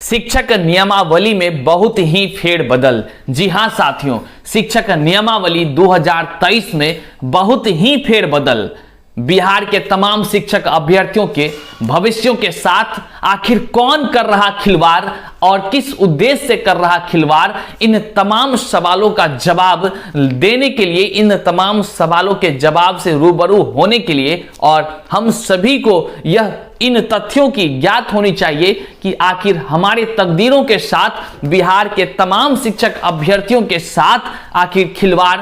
शिक्षक नियमावली में बहुत ही फेरबदल। जी हां साथियों, शिक्षक नियमावली 2023 में बहुत ही फेरबदल। बिहार के तमाम शिक्षक अभ्यर्थियों के भविष्यों के साथ आखिर कौन कर रहा खिलवाड़ और किस उद्देश्य से कर रहा खिलवाड़, इन तमाम सवालों का जवाब देने के लिए, इन तमाम सवालों के जवाब से रूबरू होने के लिए और हम सभी को यह इन तथ्यों की ज्ञात होनी चाहिए कि आखिर हमारे तकदीरों के साथ, बिहार के तमाम शिक्षक अभ्यर्थियों के साथ आखिर खिलवाड़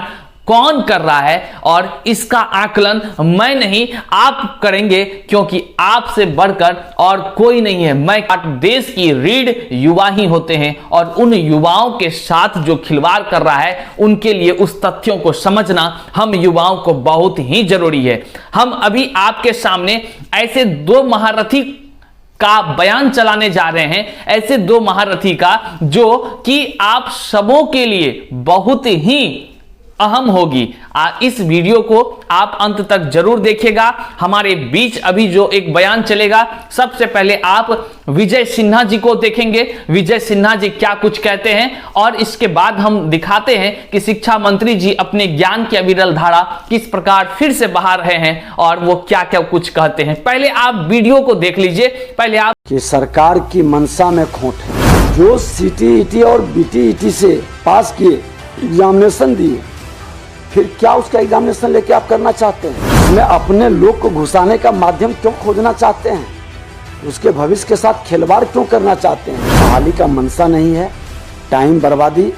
कौन कर रहा है। और इसका आकलन मैं नहीं, आप करेंगे, क्योंकि आपसे बढ़कर और कोई नहीं है। मैं देश की रीढ़ युवा ही होते हैं और उन युवाओं के साथ जो खिलवाड़ कर रहा है, उनके लिए उस तथ्यों को समझना हम युवाओं को बहुत ही जरूरी है। हम अभी आपके सामने ऐसे दो महारथी का बयान चलाने जा रहे हैं, ऐसे दो महारथी का जो कि आप सबों के लिए बहुत ही अहम होगी। इस वीडियो को आप अंत तक जरूर देखिएगा। हमारे बीच अभी जो एक बयान चलेगा, सबसे पहले आप विजय सिन्हा जी को देखेंगे। विजय सिन्हा जी क्या कुछ कहते हैं और इसके बाद हम दिखाते हैं कि शिक्षा मंत्री जी अपने ज्ञान की अविरल धारा किस प्रकार फिर से बहा रहे हैं और वो क्या क्या कुछ कहते हैं। पहले आप वीडियो को देख लीजिए। पहले आप कि सरकार की मंशा में खोट है। जो सीटीईटी और बीटीईटी से पास किए, एग्जामिनेशन दिए, फिर क्या उसका एग्जामिनेशन लेके आप करना चाहते हैं? उसमें अपने लोग को घुसाने का माध्यम क्यों खोजना चाहते हैं? उसके भविष्य के साथ खिलवाड़ क्यों करना चाहते हैं? बहाली का मंशा नहीं है, टाइम बर्बादी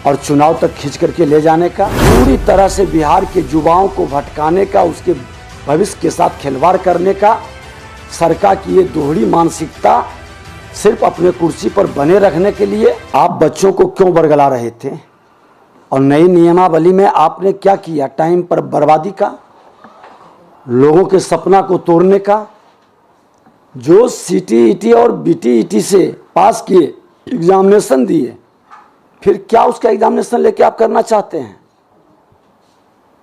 और चुनाव तक खींच करके ले जाने का, पूरी तरह से बिहार के युवाओं को भटकाने का, उसके भविष्य के साथ खिलवाड़ करने का सरकार की ये दोहरी मानसिकता सिर्फ अपने कुर्सी पर बने रखने के लिए। आप बच्चों को क्यों बरगला रहे थे? और नई नियमावली में आपने क्या किया? टाइम पर बर्बादी का, लोगों के सपना को तोड़ने का। जो सीटीईटी और बीटीईटी से पास किए, एग्जामिनेशन दिए, फिर क्या उसका एग्जामिनेशन लेके आप करना चाहते हैं?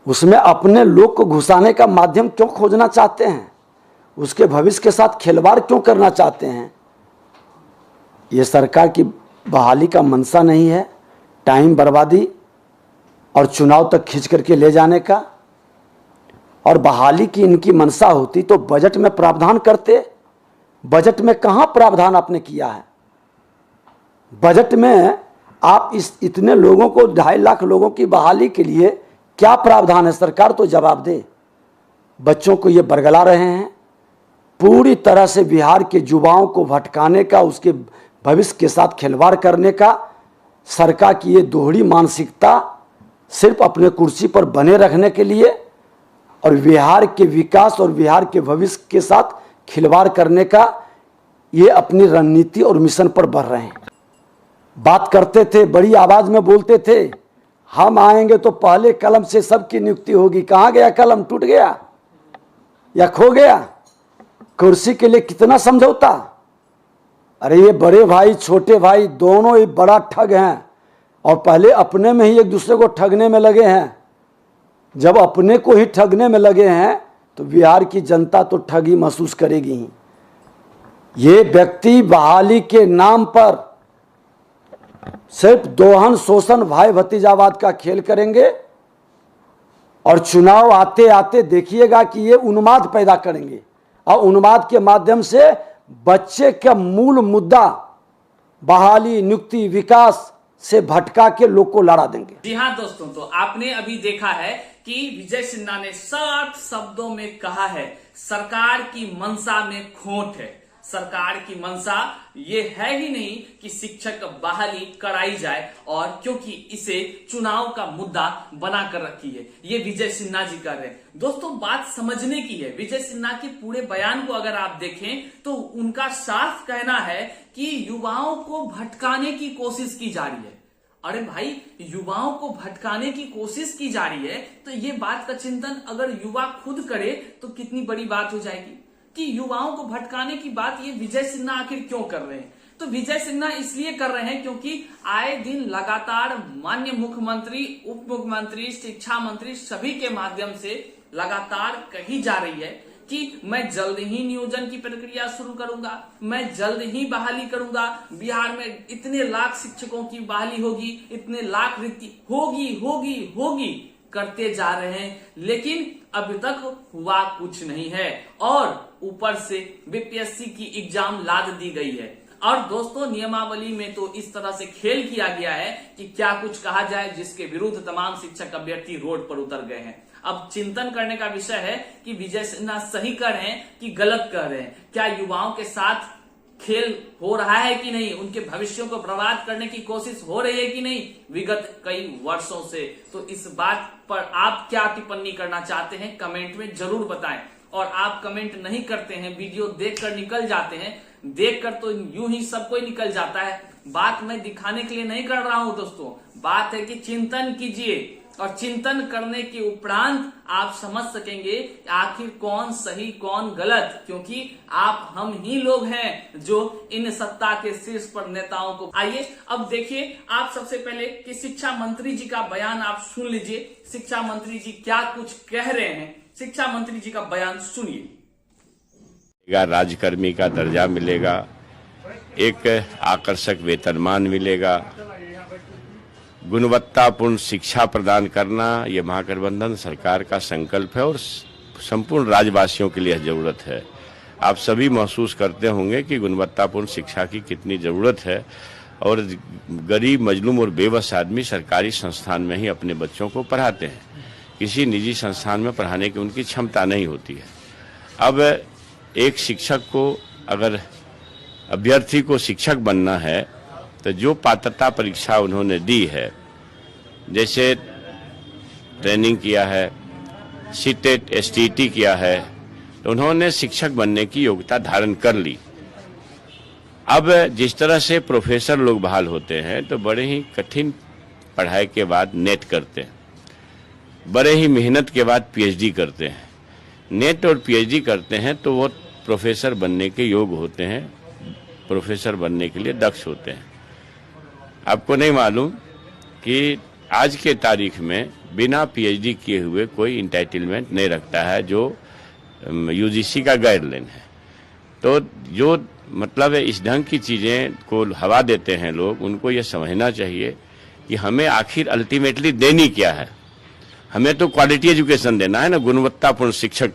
उसमें अपने लोग को घुसाने का माध्यम क्यों खोजना चाहते हैं? उसके भविष्य के साथ खिलवाड़ क्यों करना चाहते हैं? ये सरकार की बहाली का मंशा नहीं है, टाइम बर्बादी और चुनाव तक खींच करके ले जाने का। और बहाली की इनकी मंशा होती तो बजट में प्रावधान करते। बजट में कहां प्रावधान आपने किया है? बजट में आप इतने लोगों को, 2.5 लाख लोगों की बहाली के लिए क्या प्रावधान है? सरकार तो जवाब दे। बच्चों को ये बरगला रहे हैं, पूरी तरह से बिहार के युवाओं को भटकाने का, उसके भविष्य के साथ खिलवाड़ करने का सरकार की ये दोहरी मानसिकता सिर्फ अपने कुर्सी पर बने रखने के लिए और बिहार के विकास और बिहार के भविष्य के साथ खिलवाड़ करने का ये अपनी रणनीति और मिशन पर बढ़ रहे हैं। बात करते थे, बड़ी आवाज में बोलते थे, हम आएंगे तो पहले कलम से सबकी नियुक्ति होगी। कहाँ गया कलम? टूट गया या खो गया? कुर्सी के लिए कितना समझौता। अरे ये बड़े भाई छोटे भाई दोनों ही बड़ा ठग हैं और पहले अपने में ही एक दूसरे को ठगने में लगे हैं। जब अपने को ही ठगने में लगे हैं तो बिहार की जनता तो ठगी महसूस करेगी ही। ये व्यक्ति बहाली के नाम पर सिर्फ दोहन, शोषण, भाई भतीजावाद का खेल करेंगे और चुनाव आते आते देखिएगा कि ये उन्माद पैदा करेंगे और उन्माद के माध्यम से बच्चे का मूल मुद्दा बहाली, नियुक्ति, विकास से भटका के लोग को लड़ा देंगे। जी हाँ दोस्तों, तो आपने अभी देखा है कि विजय सिन्हा ने 7 शब्दों में कहा है, सरकार की मंशा में खोट है। सरकार की मंशा ये है ही नहीं कि शिक्षक बहाली कराई जाए, और क्योंकि इसे चुनाव का मुद्दा बनाकर रखी है, ये विजय सिन्हा जी कर रहे हैं। दोस्तों बात समझने की है। विजय सिन्हा के पूरे बयान को अगर आप देखें तो उनका साफ कहना है कि युवाओं को भटकाने की कोशिश की जा रही है। अरे भाई, युवाओं को भटकाने की कोशिश की जा रही है तो ये बात का चिंतन अगर युवा खुद करे तो कितनी बड़ी बात हो जाएगी कि युवाओं को भटकाने की बात ये विजय सिन्हा आखिर क्यों कर रहे हैं। तो विजय सिन्हा इसलिए कर रहे हैं क्योंकि आए दिन लगातार माननीय मुख्यमंत्री, उप मुख्यमंत्री, शिक्षा मंत्री सभी के माध्यम से लगातार कही जा रही है कि मैं जल्द ही नियोजन की प्रक्रिया शुरू करूंगा, मैं जल्द ही बहाली करूंगा, बिहार में इतने लाख शिक्षकों की बहाली होगी, इतने लाख रिक्ति होगी करते जा रहे हैं, लेकिन अभी तक हुआ कुछ नहीं है और ऊपर से बीपीएससी की एग्जाम लाद दी गई है। और दोस्तों, नियमावली में तो इस तरह से खेल किया गया है कि क्या कुछ कहा जाए, जिसके विरुद्ध तमाम शिक्षक अभ्यर्थी रोड पर उतर गए हैं। अब चिंतन करने का विषय है कि विजय सिन्हा सही कर रहे हैं कि गलत कर रहे हैं, क्या युवाओं के साथ खेल हो रहा है कि नहीं, उनके भविष्यों को बर्बाद करने की कोशिश हो रही है कि नहीं विगत कई वर्षों से। तो इस बात पर आप क्या टिप्पणी करना चाहते हैं, कमेंट में जरूर बताएं। और आप कमेंट नहीं करते हैं, वीडियो देखकर निकल जाते हैं, देखकर तो यूं ही सब कोई निकल जाता है। बात मैं दिखाने के लिए नहीं कर रहा हूं दोस्तों, बात है कि चिंतन कीजिए और चिंतन करने के उपरांत आप समझ सकेंगे आखिर कौन सही कौन गलत, क्योंकि आप हम ही लोग हैं जो इन सत्ता के शीर्ष पर नेताओं को। आइए अब देखिए, आप सबसे पहले कि शिक्षा मंत्री जी का बयान आप सुन लीजिए, शिक्षा मंत्री जी क्या कुछ कह रहे हैं। शिक्षा मंत्री जी का बयान सुनिए। राजकर्मी का दर्जा मिलेगा, एक आकर्षक वेतनमान मिलेगा, गुणवत्तापूर्ण शिक्षा प्रदान करना ये महागठबंधन सरकार का संकल्प है और संपूर्ण राज्यवासियों के लिए जरूरत है। आप सभी महसूस करते होंगे कि गुणवत्तापूर्ण शिक्षा की कितनी जरूरत है और गरीब, मजलूम और बेबस आदमी सरकारी संस्थान में ही अपने बच्चों को पढ़ाते हैं, किसी निजी संस्थान में पढ़ाने की उनकी क्षमता नहीं होती है। अब एक शिक्षक को, अगर अभ्यर्थी को शिक्षक बनना है तो जो पात्रता परीक्षा उन्होंने दी है, जैसे ट्रेनिंग किया है, सीटेट एसटीटी किया है, तो उन्होंने शिक्षक बनने की योग्यता धारण कर ली। अब जिस तरह से प्रोफेसर लोग बहाल होते हैं तो बड़े ही कठिन पढ़ाई के बाद नेट करते हैं, बड़े ही मेहनत के बाद पीएचडी करते हैं। नेट और पीएचडी करते हैं तो वो प्रोफेसर बनने के योग्य होते हैं, प्रोफेसर बनने के लिए दक्ष होते हैं। आपको नहीं मालूम कि आज के तारीख में बिना पीएचडी किए हुए कोई इंटाइटलमेंट नहीं रखता है, जो यूजीसी का गाइडलाइन है। तो जो मतलब है इस ढंग की चीज़ें को हवा देते हैं लोग, उनको ये समझना चाहिए कि हमें आखिर अल्टीमेटली देनी क्या है। हमें तो क्वालिटी एजुकेशन देना है ना, गुणवत्तापूर्ण शिक्षक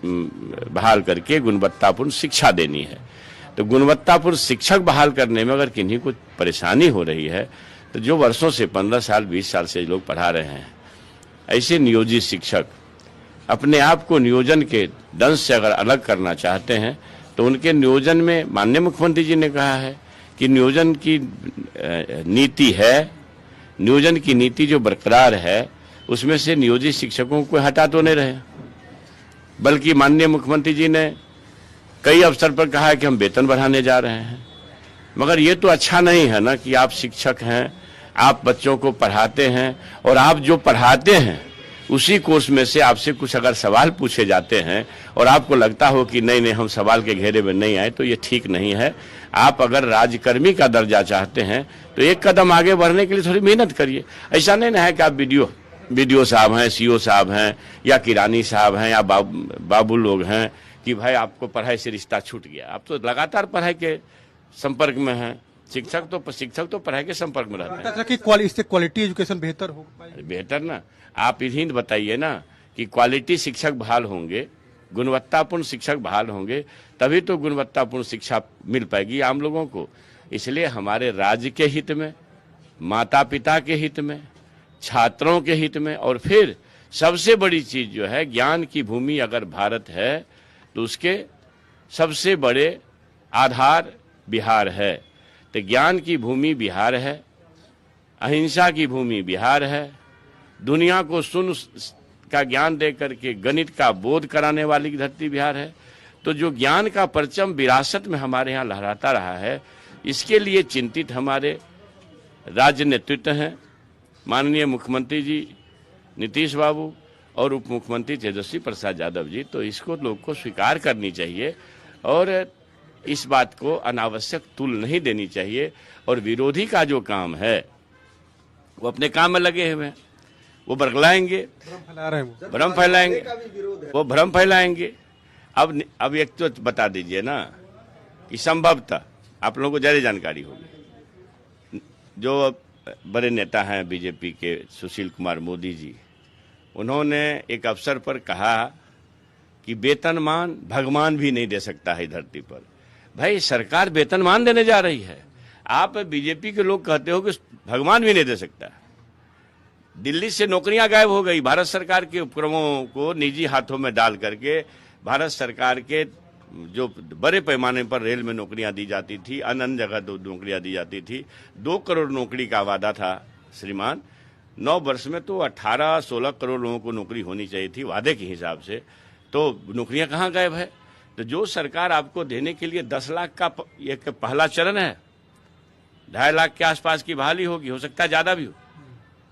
बहाल करके गुणवत्तापूर्ण शिक्षा देनी है। तो गुणवत्तापूर्ण शिक्षक बहाल करने में अगर किन्हीं को परेशानी हो रही है तो जो वर्षों से 15 साल 20 साल से लोग पढ़ा रहे हैं, ऐसे नियोजित शिक्षक अपने आप को नियोजन के दंश से अगर अलग करना चाहते हैं तो उनके नियोजन में, माननीय मुख्यमंत्री जी ने कहा है कि नियोजन की नीति है, नियोजन की नीति जो बरकरार है उसमें से नियोजित शिक्षकों को हटा तो नहीं रहे, बल्कि माननीय मुख्यमंत्री जी ने कई अवसर पर कहा है कि हम वेतन बढ़ाने जा रहे हैं। मगर ये तो अच्छा नहीं है ना कि आप शिक्षक हैं, आप बच्चों को पढ़ाते हैं और आप जो पढ़ाते हैं उसी कोर्स में से आपसे कुछ अगर सवाल पूछे जाते हैं और आपको लगता हो कि नहीं हम सवाल के घेरे में नहीं आए, तो ये ठीक नहीं है। आप अगर राजकर्मी का दर्जा चाहते हैं तो एक कदम आगे बढ़ने के लिए थोड़ी मेहनत करिए। ऐसा नहीं है कि आप बीडीओ साहब हैं, सीओ साहब हैं या किरानी साहब हैं या बाबू लोग हैं कि भाई आपको पढ़ाई से रिश्ता छूट गया। आप तो लगातार पढ़ाई के संपर्क में हैं। शिक्षक तो पढ़ाई के संपर्क में रहते हैं कि इससे क्वालिटी एजुकेशन बेहतर हो पाएगी। बेहतर ना, आप इन्हीं बताइए ना कि क्वालिटी शिक्षक बहाल होंगे, गुणवत्तापूर्ण शिक्षक बहाल होंगे, तभी तो गुणवत्तापूर्ण शिक्षा मिल पाएगी आम लोगों को। इसलिए हमारे राज्य के हित में, माता पिता के हित में, छात्रों के हित में, और फिर सबसे बड़ी चीज जो है, ज्ञान की भूमि अगर भारत है तो उसके सबसे बड़े आधार बिहार है। तो ज्ञान की भूमि बिहार है, अहिंसा की भूमि बिहार है, दुनिया को शून्य का ज्ञान दे करके गणित का बोध कराने वाली धरती बिहार है। तो जो ज्ञान का परचम विरासत में हमारे यहाँ लहराता रहा है, इसके लिए चिंतित हमारे राज्य नेतृत्व हैं, माननीय मुख्यमंत्री जी नीतीश बाबू और उप मुख्यमंत्री तेजस्वी प्रसाद यादव जी। तो इसको लोग को स्वीकार करनी चाहिए और इस बात को अनावश्यक तुल नहीं देनी चाहिए। और विरोधी का जो काम है वो अपने काम में लगे हुए हैं, वो बरगलाएंगे, भ्रम फैलाएंगे, वो भ्रम फैलाएंगे। अब एक तो बता दीजिए ना कि संभवतः आप लोगों को ज़्यादा जानकारी होगी, जो बड़े नेता हैं बीजेपी के सुशील कुमार मोदी जी, उन्होंने एक अवसर पर कहा कि वेतनमान भगवान भी नहीं दे सकता है धरती पर। भाई सरकार वेतनमान देने जा रही है, आप बीजेपी के लोग कहते हो कि भगवान भी नहीं दे सकता। दिल्ली से नौकरियां गायब हो गई, भारत सरकार के उपक्रमों को निजी हाथों में डाल करके भारत सरकार के जो बड़े पैमाने पर रेल में नौकरियां दी जाती थी, अन्य जगह नौकरियां दी जाती थी, 2 करोड़ नौकरी का वादा था श्रीमान। 9 वर्ष में तो 18-16 करोड़ लोगों को नौकरी होनी चाहिए थी वादे के हिसाब से, तो नौकरियां कहाँ गायब है? तो जो सरकार आपको देने के लिए 10 लाख का एक पहला चरण है, 2.5 लाख के आसपास की बहाली होगी, हो सकता है ज़्यादा भी हो,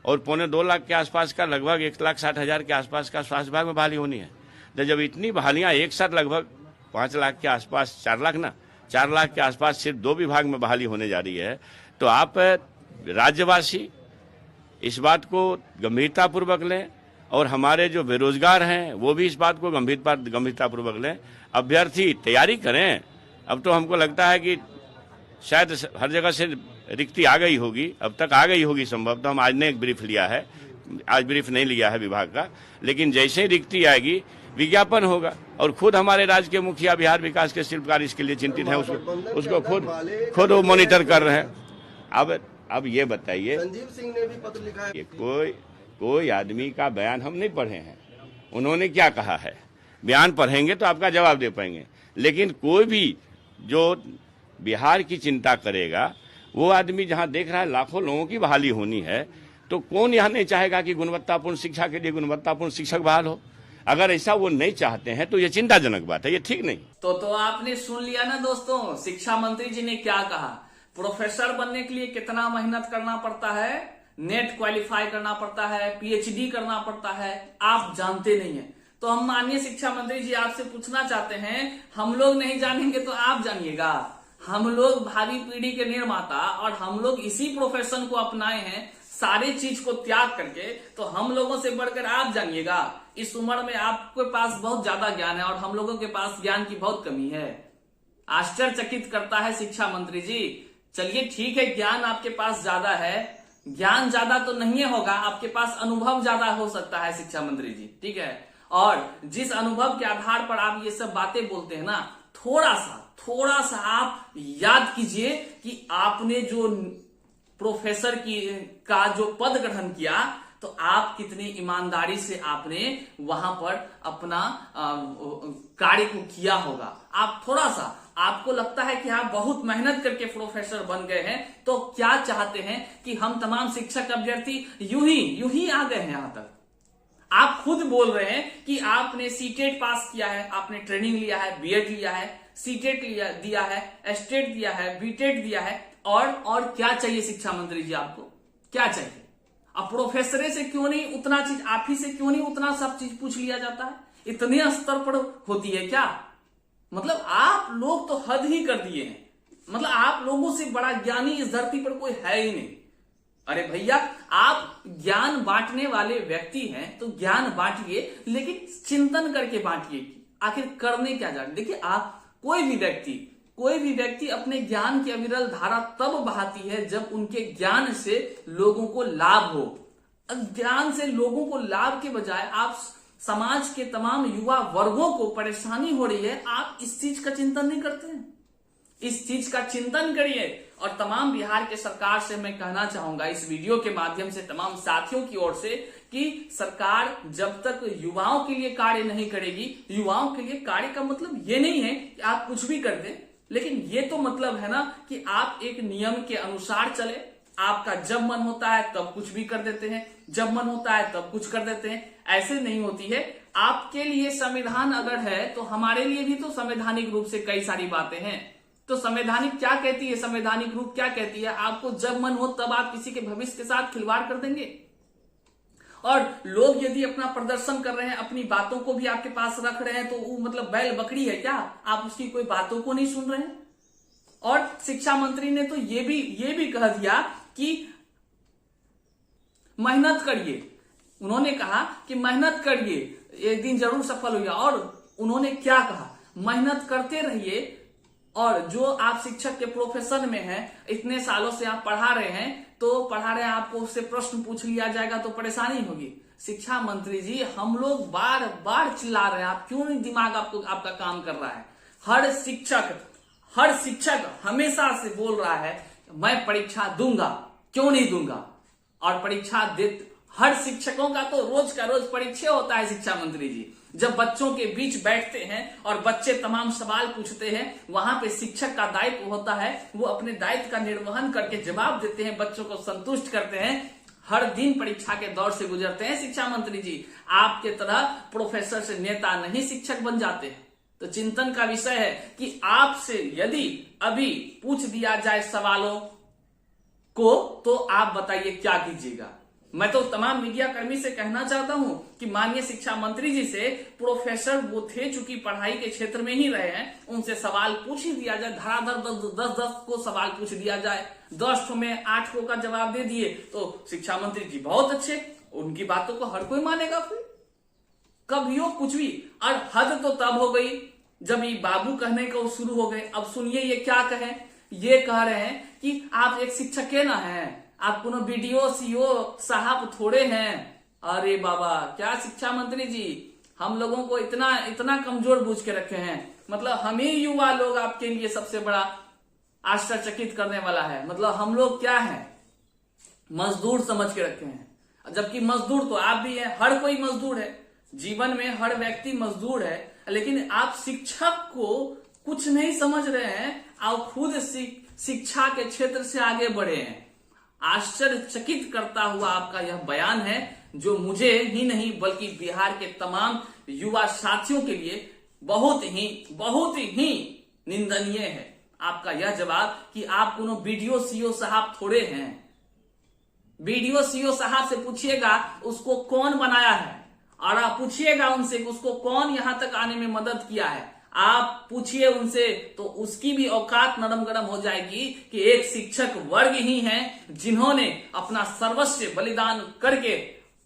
और 1.25-2 लाख के आसपास का लगभग 1,60,000 के आसपास का स्वास्थ्य विभाग में बहाली होनी है। तो जब इतनी बहालियां एक साथ लगभग 5 लाख के आसपास, 4 लाख के आसपास सिर्फ 2 विभाग में बहाली होने जा रही है, तो आप राज्यवासी इस बात को गंभीरतापूर्वक लें और हमारे जो बेरोजगार हैं वो भी इस बात को गंभीरतापूर्वक लें। अभ्यर्थी तैयारी करें। अब तो हमको लगता है कि शायद हर जगह से रिक्ति आ गई होगी, अब तक आ गई होगी संभवतः। हम आज ने एक ब्रीफ लिया है, आज ब्रीफ नहीं लिया है विभाग का, लेकिन जैसे ही रिक्ति आएगी विज्ञापन होगा। और खुद हमारे राज्य के मुखिया बिहार विकास के शिल्पकार इसके लिए चिंतित हैं, उसको खुद वो मॉनिटर कर रहे हैं। अब ये बताइए, संजीव सिंह ने भी पत्र लिखा है, कोई आदमी का बयान हम नहीं पढ़े हैं, उन्होंने क्या कहा है, बयान पढ़ेंगे तो आपका जवाब दे पाएंगे। लेकिन कोई भी जो बिहार की चिंता करेगा, वो आदमी जहां देख रहा है लाखों लोगों की बहाली होनी है, तो कौन यहां नहीं चाहेगा कि गुणवत्तापूर्ण शिक्षा के लिए गुणवत्तापूर्ण शिक्षक बहाल हो? अगर ऐसा वो नहीं चाहते हैं तो ये चिंताजनक बात है, ये ठीक नहीं। तो आपने सुन लिया ना दोस्तों, शिक्षा मंत्री जी ने क्या कहा। प्रोफेसर बनने के लिए कितना मेहनत करना पड़ता है, नेट क्वालिफाई करना पड़ता है, पीएचडी करना पड़ता है, आप जानते नहीं है। तो हम माननीय शिक्षा मंत्री जी आपसे पूछना चाहते हैं, हम लोग नहीं जानेंगे तो आप जानिएगा। हम लोग भावी पीढ़ी के निर्माता और हम लोग इसी प्रोफेशन को अपनाए हैं, सारी चीज को त्याग करके, तो हम लोगों से बढ़कर आप जानिएगा। इस उम्र में आपके पास बहुत ज्यादा ज्ञान है और हम लोगों के पास ज्ञान की बहुत कमी है। आश्चर्यचकित करता है शिक्षा मंत्री जी। चलिए ठीक है, ज्ञान आपके पास ज्यादा है, ज्ञान ज्यादा तो नहीं होगा, आपके पास अनुभव ज्यादा हो सकता है शिक्षा मंत्री जी, ठीक है। और जिस अनुभव के आधार पर आप ये सब बातें बोलते हैं ना, थोड़ा सा आप याद कीजिए कि आपने जो प्रोफेसर का जो पद ग्रहण किया, तो आप कितनी ईमानदारी से आपने वहां पर अपना कार्य को किया होगा। आप थोड़ा सा, आपको लगता है कि आप बहुत मेहनत करके प्रोफेसर बन गए हैं, तो क्या चाहते हैं कि हम तमाम शिक्षक अभ्यर्थी यूं ही आ गए हैं यहां तक। आप खुद बोल रहे हैं कि आपने सीटेट पास किया है, आपने ट्रेनिंग लिया है, बीएड लिया है, सीटेट दिया है, एस्टेट दिया है, बीटेट दिया है, और क्या चाहिए शिक्षा मंत्री जी? आपको क्या चाहिए? अब प्रोफेसर से क्यों नहीं उतना चीज, आप ही से क्यों नहीं उतना सब चीज पूछ लिया जाता है? इतने स्तर पर होती है क्या? मतलब आप लोग तो हद ही कर दिए हैं। मतलब आप लोगों से बड़ा ज्ञानी इस धरती पर कोई है ही नहीं। अरे भैया, आप ज्ञान बांटने वाले व्यक्ति हैं तो ज्ञान बांटिए, लेकिन चिंतन करके बांटिए। आखिर करने क्या जा रहे? देखिए, आप कोई भी व्यक्ति अपने ज्ञान की अविरल धारा तब बहाती है जब उनके ज्ञान से लोगों को लाभ हो। ज्ञान से लोगों को लाभ के बजाय आप समाज के तमाम युवा वर्गों को परेशानी हो रही है, आप इस चीज का चिंतन नहीं करते हैं। इस चीज का चिंतन करिए। और तमाम बिहार के सरकार से मैं कहना चाहूंगा इस वीडियो के माध्यम से, तमाम साथियों की ओर से, कि सरकार जब तक युवाओं के लिए कार्य नहीं करेगी, युवाओं के लिए कार्य का मतलब ये नहीं है कि आप कुछ भी कर दें, लेकिन ये तो मतलब है ना कि आप एक नियम के अनुसार चले। आपका जब मन होता है तब कुछ भी कर देते हैं, जब मन होता है तब कुछ कर देते हैं, ऐसे नहीं होती है। आपके लिए संविधान अगर है तो हमारे लिए भी तो संवैधानिक रूप से कई सारी बातें हैं। तो संवैधानिक क्या कहती है, संवैधानिक रूप क्या कहती है? आपको जब मन हो तब आप किसी के भविष्य के साथ खिलवाड़ कर देंगे। और लोग यदि अपना प्रदर्शन कर रहे हैं, अपनी बातों को भी आपके पास रख रहे हैं, तो वो मतलब बैल बकरी है क्या? आप उसकी कोई बातों को नहीं सुन रहे हैं। और शिक्षा मंत्री ने तो ये भी कह दिया कि मेहनत करिए। उन्होंने कहा कि मेहनत करिए, एक दिन जरूर सफल होगा। और उन्होंने क्या कहा, मेहनत करते रहिए और जो आप शिक्षक के प्रोफेशन में हैं, इतने सालों से आप पढ़ा रहे हैं, तो पढ़ा रहे हैं, आपको उससे प्रश्न पूछ लिया जाएगा तो परेशानी होगी। शिक्षा मंत्री जी, हम लोग बार बार चिल्ला रहे हैं, आप क्यों नहीं दिमाग आपका काम कर रहा है। हर शिक्षक हमेशा से बोल रहा है मैं परीक्षा दूंगा, क्यों नहीं दूंगा, और परीक्षा दे। हर शिक्षकों का तो रोज का रोज परीक्षा होता है। शिक्षा मंत्री जी जब बच्चों के बीच बैठते हैं और बच्चे तमाम सवाल पूछते हैं, वहां पे शिक्षक का दायित्व होता है, वो अपने दायित्व का निर्वहन करके जवाब देते हैं, बच्चों को संतुष्ट करते हैं। हर दिन परीक्षा के दौर से गुजरते हैं शिक्षा मंत्री जी। आपके तरह प्रोफेसर से नेता नहीं शिक्षक बन जाते हैं। तो चिंतन का विषय है कि आपसे यदि अभी पूछ दिया जाए सवालों को, तो आप बताइए क्या कीजिएगा। मैं तो तमाम मीडिया कर्मी से कहना चाहता हूं कि माननीय शिक्षा मंत्री जी से प्रोफेसर वो थे, चूंकि पढ़ाई के क्षेत्र में ही रहे हैं, उनसे सवाल पूछ ही दिया जाए। धड़ाधड़ 10 को सवाल पूछ दिया जाए, 10 में 8 को का जवाब दे दिए तो शिक्षा मंत्री जी बहुत अच्छे, उनकी बातों को हर कोई मानेगा। फिर कभी हो कुछ भी। और हद तो तब हो गई जब ये बाबू कहने को शुरू हो गए। अब सुनिए ये क्या कहे, ये कह रहे हैं कि आप एक शिक्षक है ना, है आप कोनो बीडीओ सीओ साहब थोड़े हैं। अरे बाबा, क्या शिक्षा मंत्री जी हम लोगों को इतना कमजोर बूझ के रखे हैं। मतलब हम ही युवा लोग आपके लिए सबसे बड़ा आश्चर्यचकित करने वाला है। मतलब हम लोग क्या हैं, मजदूर समझ के रखे हैं, जबकि मजदूर तो आप भी हैं। हर कोई मजदूर है, जीवन में हर व्यक्ति मजदूर है, लेकिन आप शिक्षक को कुछ नहीं समझ रहे हैं। आप खुद शिक्षा के क्षेत्र से आगे बढ़े हैं। आश्चर्यचकित करता हुआ आपका यह बयान है, जो मुझे ही नहीं बल्कि बिहार के तमाम युवा साथियों के लिए बहुत ही निंदनीय है। आपका यह जवाब कि आप कोनो बीडीओ सीओ साहब थोड़े हैं। बीडीओ सीओ साहब से पूछिएगा उसको कौन बनाया है, और आप पूछिएगा उनसे उसको कौन यहां तक आने में मदद किया है। आप पूछिए उनसे तो उसकी भी औकात नरम गरम हो जाएगी कि एक शिक्षक वर्ग ही हैं जिन्होंने अपना सर्वस्व बलिदान करके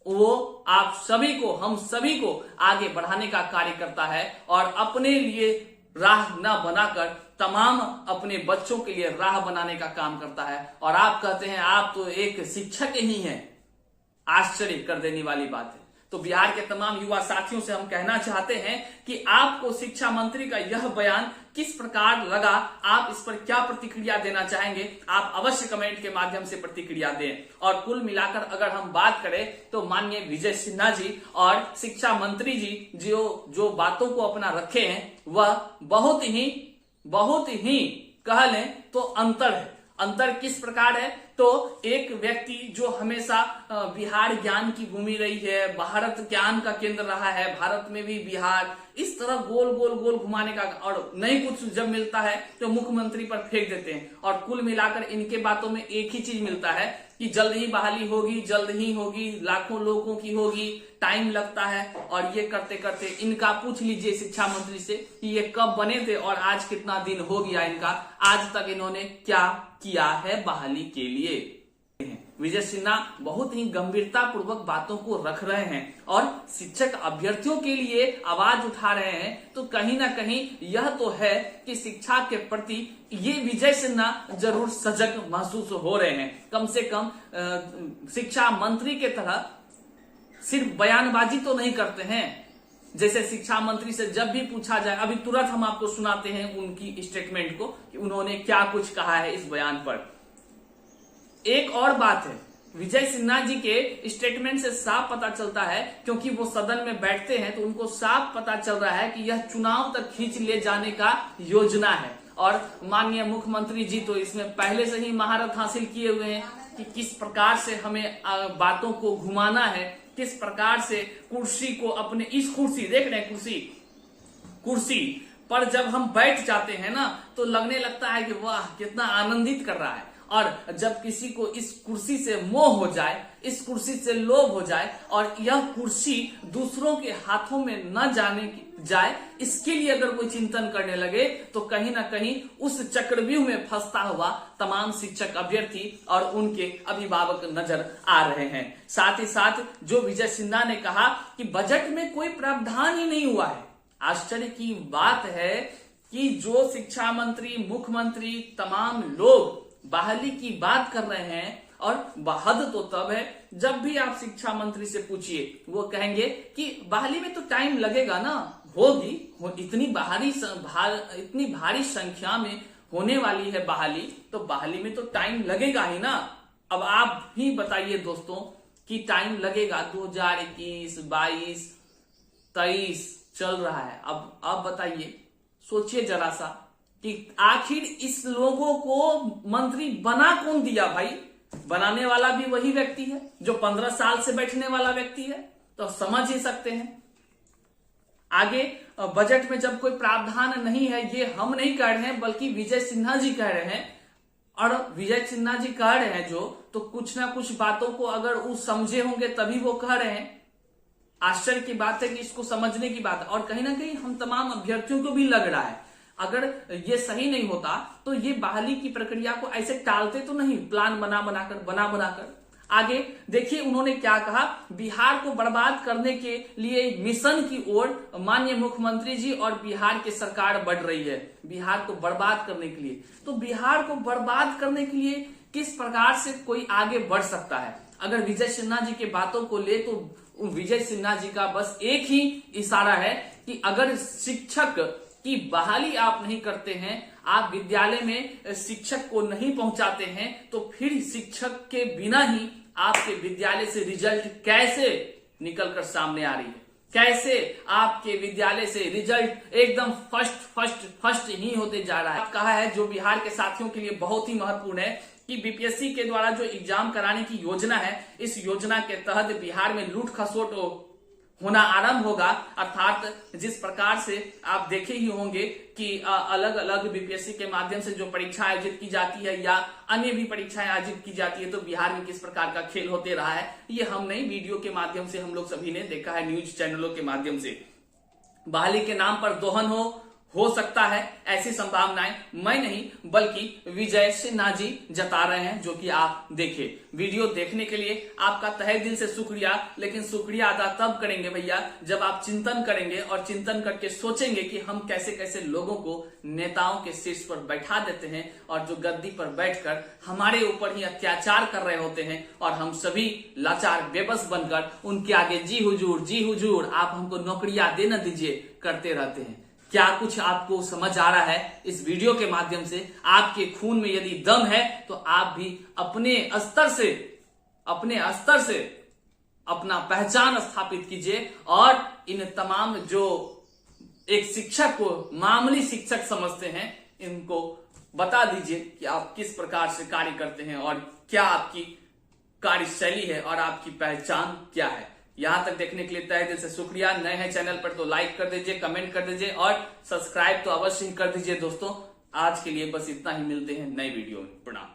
वो आप सभी को, हम सभी को आगे बढ़ाने का कार्य करता है, और अपने लिए राह न बनाकर तमाम अपने बच्चों के लिए राह बनाने का काम करता है। और आप कहते हैं आप तो एक शिक्षक ही हैं। आश्चर्य कर देने वाली बात है। तो बिहार के तमाम युवा साथियों से हम कहना चाहते हैं कि आपको शिक्षा मंत्री का यह बयान किस प्रकार लगा, आप इस पर क्या प्रतिक्रिया देना चाहेंगे, आप अवश्य कमेंट के माध्यम से प्रतिक्रिया दें। और कुल मिलाकर अगर हम बात करें तो माननीय विजय सिन्हा जी और शिक्षा मंत्री जी जो बातों को अपना रखे हैं, वह बहुत ही कह लें तो अंतर है। अंतर किस प्रकार है, तो एक व्यक्ति जो हमेशा बिहार ज्ञान की भूमि रही है, भारत ज्ञान का केंद्र रहा है, भारत में भी बिहार, इस तरह गोल घुमाने का, और नहीं कुछ जब मिलता है तो मुख्यमंत्री पर फेंक देते हैं। और कुल मिलाकर इनके बातों में एक ही चीज मिलता है कि जल्द ही बहाली होगी, जल्द ही होगी, लाखों लोगों की होगी, टाइम लगता है। और ये करते करते इनका पूछ लीजिए शिक्षा मंत्री से कि ये कब बने थे और आज कितना दिन हो गया इनका, आज तक इन्होंने क्या किया है बहाली के लिए। विजय सिन्हा बहुत ही गंभीरता पूर्वक बातों को रख रहे हैं और शिक्षक अभ्यर्थियों के लिए आवाज उठा रहे हैं। तो कहीं ना कहीं यह तो है कि शिक्षा के प्रति ये विजय सिन्हा जरूर सजग महसूस हो रहे हैं। कम से कम शिक्षा मंत्री के तरह सिर्फ बयानबाजी तो नहीं करते हैं। जैसे शिक्षा मंत्री से जब भी पूछा जाए, अभी तुरंत हम आपको सुनाते हैं उनकी स्टेटमेंट को कि उन्होंने क्या कुछ कहा है इस बयान पर। एक और बात है, विजय सिन्हा जी के स्टेटमेंट से साफ पता चलता है, क्योंकि वो सदन में बैठते हैं तो उनको साफ पता चल रहा है कि यह चुनाव तक खींच ले जाने का योजना है। और माननीय मुख्यमंत्री जी तो इसमें पहले से ही महारत हासिल किए हुए हैं कि किस प्रकार से हमें बातों को घुमाना है, किस प्रकार से कुर्सी को अपने इस कुर्सी, देख रहे हैं कुर्सी पर जब हम बैठ जाते हैं ना तो लगने लगता है कि वाह कितना आनंदित कर रहा है। और जब किसी को इस कुर्सी से मोह हो जाए, इस कुर्सी से लोभ हो जाए और यह कुर्सी दूसरों के हाथों में न जाए, इसके लिए अगर कोई चिंतन करने लगे तो कहीं ना कहीं उस चक्रव्यूह में फंसता हुआ तमाम शिक्षक अभ्यर्थी और उनके अभिभावक नजर आ रहे हैं। साथ ही साथ जो विजय सिन्हा ने कहा कि बजट में कोई प्रावधान ही नहीं हुआ है, आश्चर्य की बात है कि जो शिक्षा मंत्री, मुख्यमंत्री, तमाम लोग बहाली की बात कर रहे हैं, और हद तो तब है जब भी आप शिक्षा मंत्री से पूछिए वो कहेंगे कि बहाली में तो टाइम लगेगा ना, होगी, इतनी भारी संख्या में होने वाली है बहाली, तो बहाली में तो टाइम लगेगा ही ना। अब आप ही बताइए दोस्तों कि टाइम लगेगा, 2021, 22, 23 चल रहा है। अब बताइए, सोचिए जरा सा कि आखिर इस लोगों को मंत्री बना कौन दिया भाई? बनाने वाला भी वही व्यक्ति है जो 15 साल से बैठने वाला व्यक्ति है, तो समझ ही सकते हैं। आगे बजट में जब कोई प्रावधान नहीं है, ये हम नहीं कह रहे हैं बल्कि विजय सिन्हा जी कह रहे हैं, और विजय सिन्हा जी कह रहे हैं जो, तो कुछ ना कुछ बातों को अगर वो समझे होंगे तभी वो कह रहे हैं। आश्चर्य की बात है कि इसको समझने की बात है, और कहीं ना कहीं हम तमाम अभ्यर्थियों को भी लग रहा है अगर ये सही नहीं होता तो ये बहाली की प्रक्रिया को ऐसे टालते तो नहीं, प्लान बना बनाकर। आगे देखिए उन्होंने क्या कहा, बिहार को बर्बाद करने के लिए मिशन की ओर माननीय मुख्यमंत्री जी और बिहार की सरकार बढ़ रही है। बिहार को बर्बाद करने के लिए, तो बिहार को बर्बाद करने के लिए किस प्रकार से कोई आगे बढ़ सकता है? अगर विजय सिन्हा जी के बातों को ले तो विजय सिन्हा जी का बस एक ही इशारा है कि अगर शिक्षक की बहाली आप नहीं करते हैं, आप विद्यालय में शिक्षक को नहीं पहुंचाते हैं, तो फिर शिक्षक के बिना ही आपके विद्यालय से रिजल्ट कैसे निकलकर सामने आ रही है? कैसे आपके विद्यालय से रिजल्ट एकदम फर्स्ट ही होते जा रहा है? कहा है जो बिहार के साथियों के लिए बहुत ही महत्वपूर्ण है कि बीपीएससी के द्वारा जो एग्जाम कराने की योजना है, इस योजना के तहत बिहार में लूट खसोट होना आरंभ होगा। अर्थात जिस प्रकार से आप देखे ही होंगे कि अलग अलग बीपीएससी के माध्यम से जो परीक्षा आयोजित की जाती है या अन्य भी परीक्षाएं आयोजित की जाती है, तो बिहार में किस प्रकार का खेल होते रहा है, ये हम नई वीडियो के माध्यम से हम लोग सभी ने देखा है, न्यूज चैनलों के माध्यम से। बहाली के नाम पर दोहन हो सकता है, ऐसी संभावनाएं मैं नहीं बल्कि विजय सिन्हा जी जता रहे हैं, जो कि आप देखें। वीडियो देखने के लिए आपका तहे दिल से शुक्रिया, लेकिन शुक्रिया अदा तब करेंगे भैया जब आप चिंतन करेंगे और चिंतन करके सोचेंगे कि हम कैसे कैसे लोगों को नेताओं के शीर्ष पर बैठा देते हैं और जो गद्दी पर बैठकर हमारे ऊपर ही अत्याचार कर रहे होते हैं, और हम सभी लाचार बेबस बनकर उनके आगे जी हुजूर आप हमको नौकरियां दे न दीजिए करते रहते हैं। क्या कुछ आपको समझ आ रहा है इस वीडियो के माध्यम से? आपके खून में यदि दम है तो आप भी अपने स्तर से अपना पहचान स्थापित कीजिए, और इन तमाम जो एक शिक्षक को मामूली शिक्षक समझते हैं, इनको बता दीजिए कि आप किस प्रकार से कार्य करते हैं और क्या आपकी कार्यशैली है और आपकी पहचान क्या है। यहां तक देखने के लिए तहे दिल से शुक्रिया। नए हैं चैनल पर तो लाइक कर दीजिए, कमेंट कर दीजिए और सब्सक्राइब तो अवश्य ही कर दीजिए दोस्तों। आज के लिए बस इतना ही, मिलते हैं नए वीडियो में। प्रणाम।